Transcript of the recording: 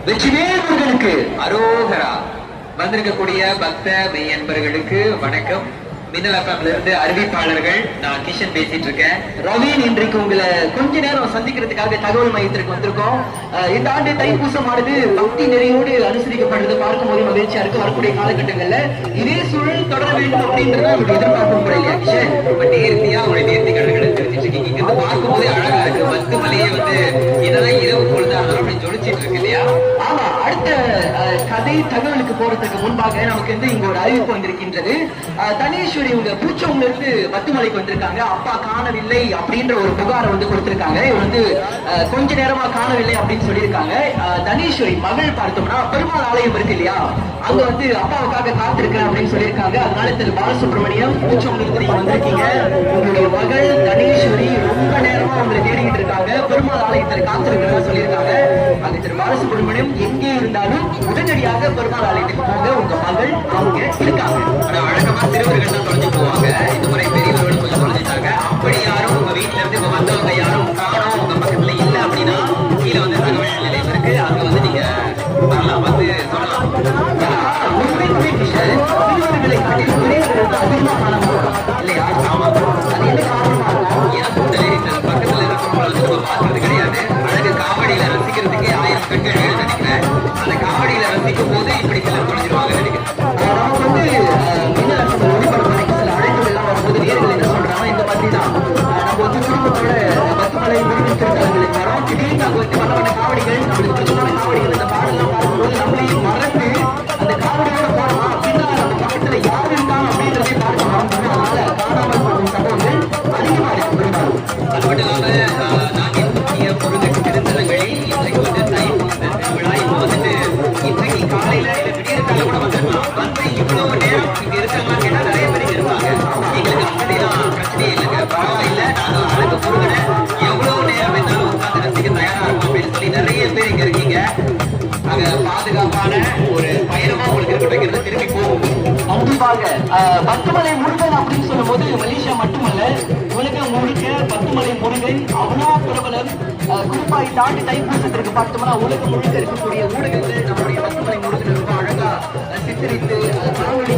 வெற்றிவேல் முருகனுக்கு அரோகரா. வந்திருக்கக்கூடிய பக்த மெய் அன்பர்களுக்கு வணக்கம். மின்னல் எஃப்எம்ல இருந்து அறிவிப்பாளர்கள் நான் கிஷன் பேசிட்டு இருக்கேன். ரவீன், இன்றைக்கு உங்களை கொஞ்ச நேரம் சந்திக்கிறதுக்காக தகவல் மையத்திற்கு வந்திருக்கோம். இந்த ஆண்டு தைப்பூசமானது பக்தி நிறையோடு அனுசரிக்கப்படுறது பார்க்கும்போது மகிழ்ச்சியா இருக்கு. வரக்கூடிய காலகட்டங்கள்ல இதே சூழல் தொடர வேண்டும் அப்படின்றது உங்களுடைய எதிர்பார்ப்பு முறை இல்லையா கிஷன்? நேர்த்தியா உங்களுடைய நேர்த்தி கடன்களை தெரிஞ்சிட்டு இருக்கீங்க. இங்க பார்க்கும் போதே அழகா இருக்கு. பத்து மலையே வந்து இதெல்லாம் இரவு பொழுது அதெல்லாம் ஜொலிச்சிட்டு இருக்கு இல்லையா? ஆமா. அடுத்த கதை தகவலுக்கு போறதுக்கு முன்பாக நமக்கு வந்து இங்க ஒரு அறிவிப்பு வந்திருக்கின்றது. தனேஸ்வரி இவங்க பூச்சவங்க இருந்து பத்துமலைக்கு வந்திருக்காங்க. அப்பா காணவில்லை அப்படின்ற ஒரு புகாரை வந்து கொடுத்திருக்காங்க. இவங்க வந்து கொஞ்ச நேரமா காணவில்லை அப்படின்னு சொல்லியிருக்காங்க. தனேஸ்வரி மகள் பார்த்தோம்னா பெருமாள் ஆலயம் இருக்கு இல்லையா, அங்க வந்து அப்பாவுக்காக காத்திருக்கிறேன் அப்படின்னு சொல்லியிருக்காங்க. அதனால திரு பாலசுப்ரமணியம் பூச்சவங்க இருந்து நீங்க வந்திருக்கீங்க. உங்களுடைய மகள் தனேஸ்வரி ரொம்ப நேரமா உங்களை தேடிக்கிட்டு இருக்காங்க. பெருமாள் ஆலயத்தில் காத்திருக்கிறதா சொல்லியிருக்காங்க. அங்க திரு பாலசுப்ரமணியம் எங்கே இருந்தாலும் உடனடியாக பெருமாள் ஆலயத்துக்கு போங்க. உங்க மகள் அவங்க இருக்காங்க. வழக்கமா சிறுவர்கள் தான் தொலைஞ்சு போவாங்க. இந்த முறை பெரியவர்கள் கொஞ்சம் தொலைஞ்சிட்டாங்க. அப்படி யாரும் உங்க வீட்டுல இருந்து இப்ப வந்தவங்க யாரும் காணோம் உங்க பக்கத்துல இல்ல அப்படின்னா கீழே வந்து தகவல் நிலையம் இருக்கு. அங்க வந்து நீங்க வரலாம், வந்து சொல்லலாம். சிறுவர்களை காட்டிலும் அதிகமா காணப்போம் இல்லையா? ஆமா. அது என்ன காரணமா இருக்கும்? எனக்கும் தெரிவித்தது பக்கத்துல இருக்கிறவங்களை நம்ம பார்க்கறது கிடையாது. அழகு காவடியில ரசிக்கிறதுக்கே 1000 பெண்கள் நினைக்கிறேன். அந்த காவடியில ரசிக்கும் போது இப்படி சிலர் தொலைஞ்சிருவாங்க நினைக்கிறேன். நமக்கு வந்து ஒளிபரப்பு சில அழைப்புகள் எல்லாம் வரும்போது நேர்கள் என்ன சொல்றாங்க, இந்த மாதிரி தான் நம்ம வந்து குடும்பத்தோட பத்துமலை விருது திருத்தலங்களுக்கு வரோம். திடீர்னு அங்க வந்து வண்ண காவடிகள், நம்மளுக்கு பிடிச்சமான காவடிகள், இந்த பாடலாம் பார்க்கும்போது நம்மளையும் மறந்து அந்த காவடியோட போறோமா அப்படின்னா நம்ம பக்கத்துல யார் இருக்காங்க அப்படின்றதே பார்க்கலாம். அதனால காணாமல் போகும் சம்பவங்கள் அதிகமா இருக்கு பெரும்பாலும். அது மட்டும் இல்லாம நாட்டின் முக்கிய முருகன் திருத்தலங்களில் இன்றைக்கு வந்து தைப்பூச திருவிழா. இப்போ வந்துட்டு இன்றைக்கு காலையில இல்ல விடியற் காலையில கூட வந்துடலாம். வந்து இவ்வளவு நேரம் இங்க இருக்காங்கன்னு கேட்டா நிறைய பேர் இருப்பாங்க. எங்களுக்கு அப்படிலாம் பிரச்சனையே இல்லைங்க, பரவாயில்ல, நாங்க அழகு முருகனை எவ்வளவு நேரம் வேணாலும் உட்காந்து ரசிக்க தயாரா இருக்கும் அப்படின்னு சொல்லி நிறைய பேர் இங்க இருக்கீங்க. அங்க பாதுகாப்பான ஒரு பயணமா உங்களுக்கு இருக்கட்டும், திரும்பி போகும். கண்டிப்பாக பத்துமலை முருகன் அப்படின்னு சொல்லும் போது மலேசியா மட்டுமல்ல, உலகம் முழுக்க பத்துமலை முருகன் அவ்வளோ பிரபலம். குறிப்பா இந்த ஆண்டு தைப்பூசத்திற்கு பார்த்தோம்னா உலகம் முழுக்க இருக்கக்கூடிய ஊடகங்கள் நம்முடைய பத்துமலை முருகன் ரொம்ப அழகா சித்தரித்து காணொலி